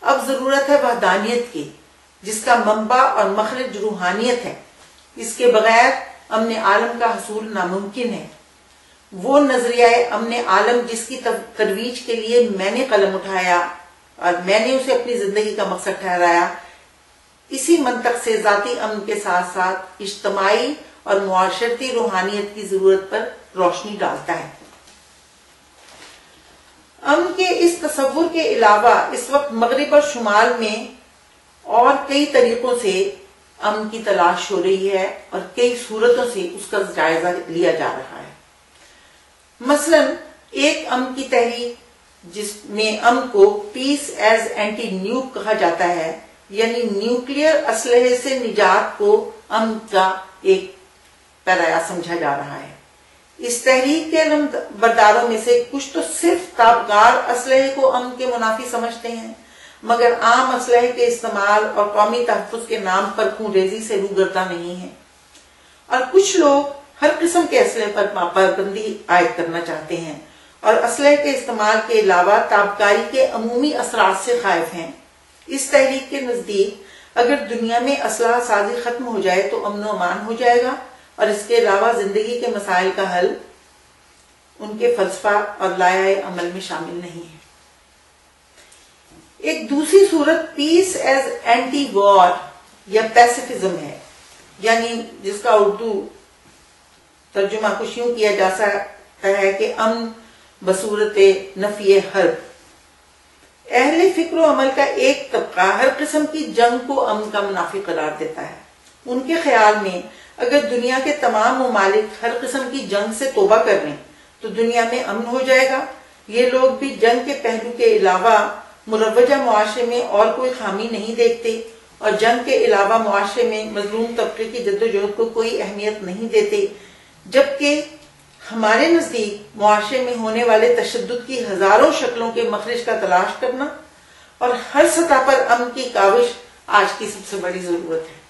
اب ضرورت ہے وحدانیت کی، جس کا منبع اور مخرج روحانیت ہے۔ اس کے بغیر امن عالم کا حصول ناممکن ہے۔ وہ نظریہ امن عالم جس کی ترویج کے لیے میں نے قلم اٹھایا اور میں نے اسے اپنی زندگی کا مقصد ٹھہرایا، اسی منطق سے ذاتی امن کے ساتھ ساتھ اجتماعی اور معاشرتی روحانیت کی ضرورت پر روشنی ڈالتا ہے۔ امن کے اس تصور کے علاوہ اس وقت مغرب اور شمال میں اور کئی طریقوں سے امن کی تلاش ہو رہی ہے اور کئی صورتوں سے اس کا جائزہ لیا جا رہا ہے۔ مثلا ایک امن کی تحریک جس میں امن کو پیس ایز اینٹی نیوک کہا جاتا ہے، یعنی نیوکلیئر اسلحے سے نجات کو امن کا ایک پیرایا سمجھا جا رہا ہے۔ اس تحریک کے برداروں میں سے کچھ تو صرف تابکار اسلحے کو امن کے منافی سمجھتے ہیں، مگر عام اسلحے کے استعمال اور قومی تحفظ کے نام پر خون ریزی سے روگرداں نہیں ہیں، اور کچھ لوگ ہر قسم کے اسلحے پر پابندی عائد کرنا چاہتے ہیں اور اسلحے کے استعمال کے علاوہ تابکاری کے عمومی اثرات سے خائف ہیں۔ اس تحریک کے نزدیک اگر دنیا میں اسلحہ سازی ختم ہو جائے تو امن و امان ہو جائے گا، اور اس کے علاوہ زندگی کے مسائل کا حل ان کے فلسفہ اور لائحہ عمل میں شامل نہیں ہے۔ ایک دوسری صورت پیس ایز اینٹی وار یا پیسیفزم ہے، یعنی جس کا اردو ترجمہ کچھ یوں کیا جا سکتا ہے کہ امن بصورت نفی حرب۔ اہل فکر و عمل کا ایک طبقہ ہر قسم کی جنگ کو امن کا منافی قرار دیتا ہے۔ ان کے خیال میں اگر دنیا کے تمام ممالک ہر قسم کی جنگ سے توبہ کر لیں تو دنیا میں امن ہو جائے گا۔ یہ لوگ بھی جنگ کے پہلو کے علاوہ مروجہ معاشرے میں اور کوئی خامی نہیں دیکھتے، اور جنگ کے علاوہ معاشرے میں مظلوم طبقے کی جدوجہد کو کوئی اہمیت نہیں دیتے، جبکہ ہمارے نزدیک معاشرے میں ہونے والے تشدد کی ہزاروں شکلوں کے مخرج کا تلاش کرنا اور ہر سطح پر امن کی کاوش آج کی سب سے بڑی ضرورت ہے۔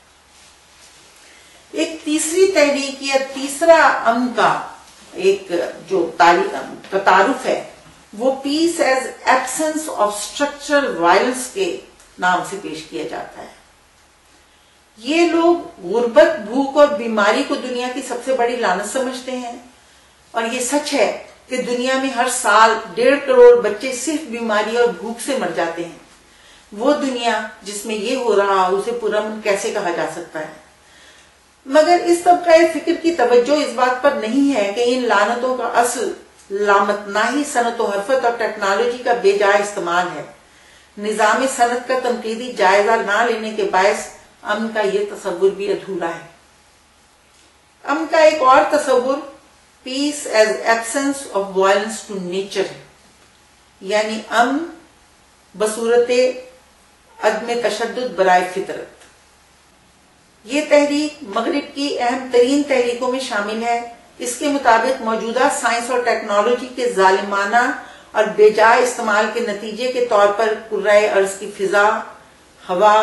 ایک تیسری تحریک یا تیسرا امن کا ایک جو تعارف ہے وہ peace as absence of structural violence کے نام سے پیش کیا جاتا ہے۔ یہ لوگ غربت، بھوک اور بیماری کو دنیا کی سب سے بڑی لعنت سمجھتے ہیں، اور یہ سچ ہے کہ دنیا میں ہر سال 1.5 کروڑ بچے صرف بیماری اور بھوک سے مر جاتے ہیں۔ وہ دنیا جس میں یہ ہو رہا اسے پرامن کیسے کہا جا سکتا ہے؟ مگر اس طبقہ فکر کی توجہ اس بات پر نہیں ہے کہ ان لعنتوں کا اصل لامت نہ ہی صنعت و حرفت اور ٹیکنالوجی کا بے جا استعمال ہے۔ نظام صنعت کا تنقیدی جائزہ نہ لینے کے باعث امن کا یہ تصور بھی ادھورا ہے۔ امن کا ایک اور تصور peace as absence of violence to nature ہے، یعنی امن بصورت عدم تشدد برائے فطرت۔ یہ تحریک مغرب کی اہم ترین تحریکوں میں شامل ہے۔ اس کے مطابق موجودہ سائنس اور ٹیکنالوجی کے ظالمانہ اور بے جا استعمال کے نتیجے کے طور پر کرۂ ارض کی فضا، ہوا،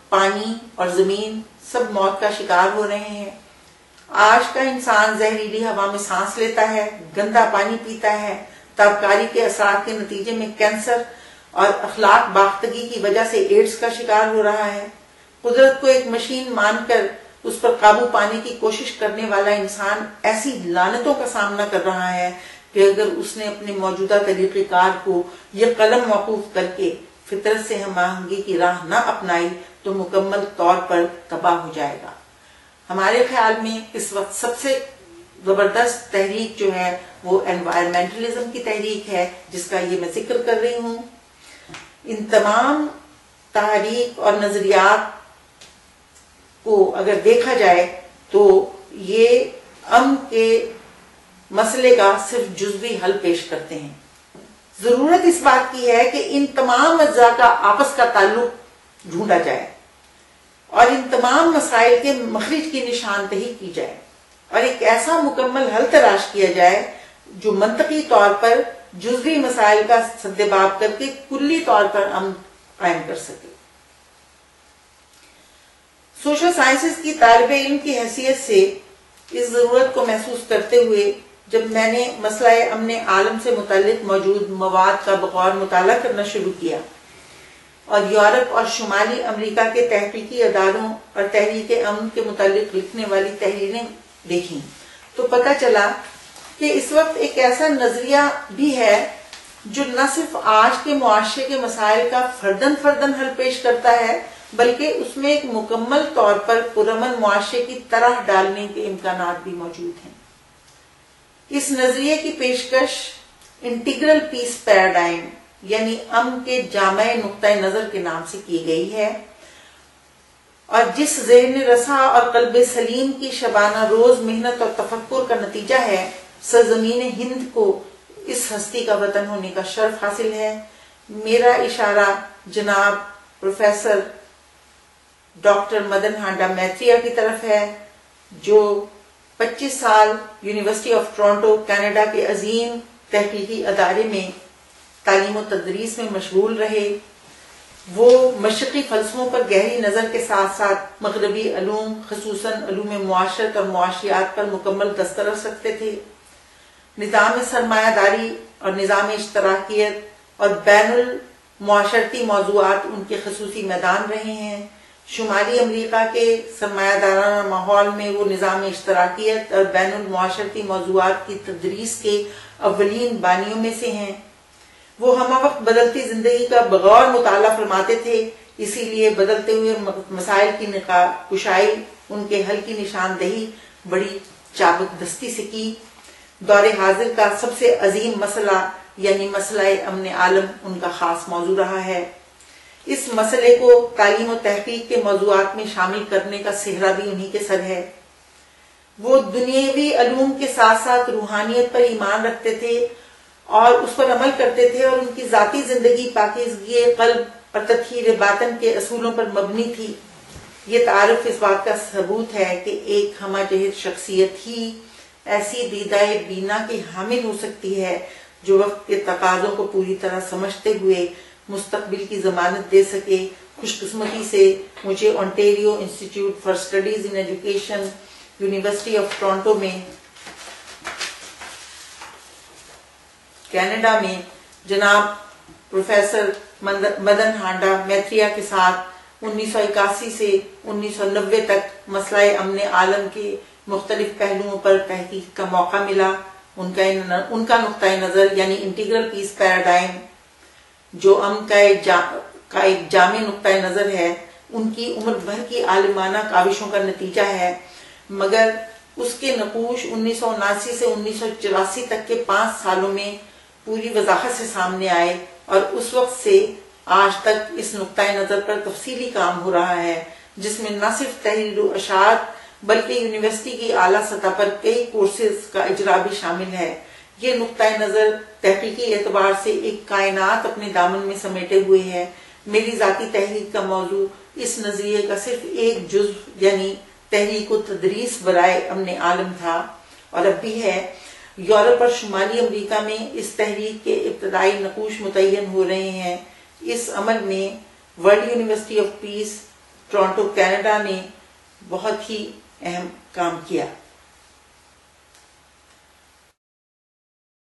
پانی اور زمین سب موت کا شکار ہو رہے ہیں۔ آج کا انسان زہریلی ہوا میں سانس لیتا ہے، گندا پانی پیتا ہے، تابکاری کے اثرات کے نتیجے میں کینسر اور اخلاق باختگی کی وجہ سے ایڈز کا شکار ہو رہا ہے۔ قدرت کو ایک مشین مان کر اس پر قابو پانے کی کوشش کرنے والا انسان ایسی لعنتوں کا سامنا کر رہا ہے کہ اگر اس نے اپنے موجودہ طریقہ کار کو یہ قلم موقوف کر کے فطرت سے ہم آہنگی کی راہ نہ اپنائی تو مکمل طور پر تباہ ہو جائے گا۔ ہمارے خیال میں اس وقت سب سے زبردست تحریک جو ہے وہ انوائرمنٹلزم کی تحریک ہے، جس کا یہ میں ذکر کر رہی ہوں۔ ان تمام تحریک اور نظریات کو اگر دیکھا جائے تو یہ امن کے مسئلے کا صرف جزوی حل پیش کرتے ہیں۔ ضرورت اس بات کی ہے کہ ان تمام اجزاء کا آپس کا تعلق ڈھونڈا جائے اور ان تمام مسائل کے مخرج کی نشاندہی کی جائے اور ایک ایسا مکمل حل تلاش کیا جائے جو منطقی طور پر جزوی مسائل کا سدباب کر کے کلی طور پر امن قائم کر سکے۔ سوشل سائنسز کی طالب علم کی حیثیت سے اس ضرورت کو محسوس کرتے ہوئے جب میں نے مسئلہ امن عالم سے متعلق موجود مواد کا بغور مطالعہ کرنا شروع کیا اور یورپ اور شمالی امریکہ کے تحقیقی اداروں اور تحریک امن کے متعلق لکھنے والی تحریریں دیکھیں تو پتہ چلا کہ اس وقت ایک ایسا نظریہ بھی ہے جو نہ صرف آج کے معاشرے کے مسائل کا فردن فردن حل پیش کرتا ہے بلکہ اس میں ایک مکمل طور پر پرامن معاشرے کی طرح ڈالنے کے امکانات بھی موجود ہیں۔ اس نظریے کی پیشکش انٹیگرل پیس پیراڈائم یعنی امن کے جامع نقطۂ نظر کے نام سے کی گئی ہے، اور جس ذہن رسا اور قلب سلیم کی شبانہ روز محنت اور تفکر کا نتیجہ ہے، سرزمین ہند کو اس ہستی کا وطن ہونے کا شرف حاصل ہے۔ میرا اشارہ جناب پروفیسر ڈاکٹر مدن ہانڈا میتریا کی طرف ہے، جو 25 سال یونیورسٹی آف ٹورنٹو کینیڈا کے عظیم تحقیقی ادارے میں تعلیم و تدریس میں مشغول رہے۔ وہ مشرقی فلسفوں پر گہری نظر کے ساتھ ساتھ مغربی علوم خصوصاً علوم معاشرت اور معاشیات پر مکمل دسترس رکھتے تھے۔ نظام سرمایہ داری اور نظام اشتراکیت اور بین المعاشرتی موضوعات ان کے خصوصی میدان رہے ہیں۔ شمالی امریکہ کے سرمایہ دارانہ ماحول میں وہ نظام اشتراکیت اور بین المعاشرتی موضوعات کی تدریس کے اولین بانیوں میں سے ہیں۔ وہ ہمہ وقت بدلتی زندگی کا بغور مطالعہ فرماتے تھے، اسی لیے بدلتے ہوئے مسائل کی نقاب کشائی، ان کے حل کی نشاندہی بڑی چابک دستی سے کی۔ دور حاضر کا سب سے عظیم مسئلہ یعنی مسئلہ امن عالم ان کا خاص موضوع رہا ہے۔ اس مسئلے کو تعلیم و تحقیق کے موضوعات میں شامل کرنے کا سہرا بھی انہی کے سر ہے۔ وہ دنیاوی علوم کے ساتھ ساتھ روحانیت پر ایمان رکھتے تھے اور اس پر عمل کرتے تھے، اور ان کی ذاتی زندگی پاکیزگی قلب اور تطہیر باطن کے اصولوں پر مبنی تھی۔ یہ تعارف اس بات کا ثبوت ہے کہ ایک ہمہ جہت شخصیت ہی ایسی دیدائے بینا کی حامل ہو سکتی ہے جو وقت کے تقاضوں کو پوری طرح سمجھتے ہوئے مستقبل کی ضمانت دے سکے۔ خوش قسمتی سے مجھے Ontario institute for studies in education, university of Toronto میں کینیڈا میں جناب پروفیسر مدن ہانڈا میتریا کے ساتھ 1981 سے 1990 تک مسئلہ امن عالم کے مختلف پہلوؤں پر تحقیق کا موقع ملا۔ ان کا نقطۂ نظر یعنی انٹیگرل پیس پیراڈائم جو امن کا ایک جامع نقطۂ نظر ہے، ان کی عمر بھر کی عالمانہ کاوشوں کا نتیجہ ہے، مگر اس کے نقوش 1979 سے 1984 تک کے 5 سالوں میں پوری وضاحت سے سامنے آئے، اور اس وقت سے آج تک اس نقطۂ نظر پر تفصیلی کام ہو رہا ہے، جس میں نہ صرف تحریر و اشاعت بلکہ یونیورسٹی کی اعلیٰ سطح پر کئی کورسز کا اجرا بھی شامل ہے۔ یہ نقطۂ نظر تحقیقی اعتبار سے ایک کائنات اپنے دامن میں سمیٹے ہوئے ہے۔ میری ذاتی تحریک کا موضوع اس نظریے کا صرف ایک جزو یعنی تحریک و تدریس برائے امن عالم تھا، اور اب بھی ہے۔ یورپ اور شمالی امریکہ میں اس تحریک کے ابتدائی نقوش متعین ہو رہے ہیں۔ اس عمل میں world university of peace Toronto Canada نے بہت ہی اہم کام کیا۔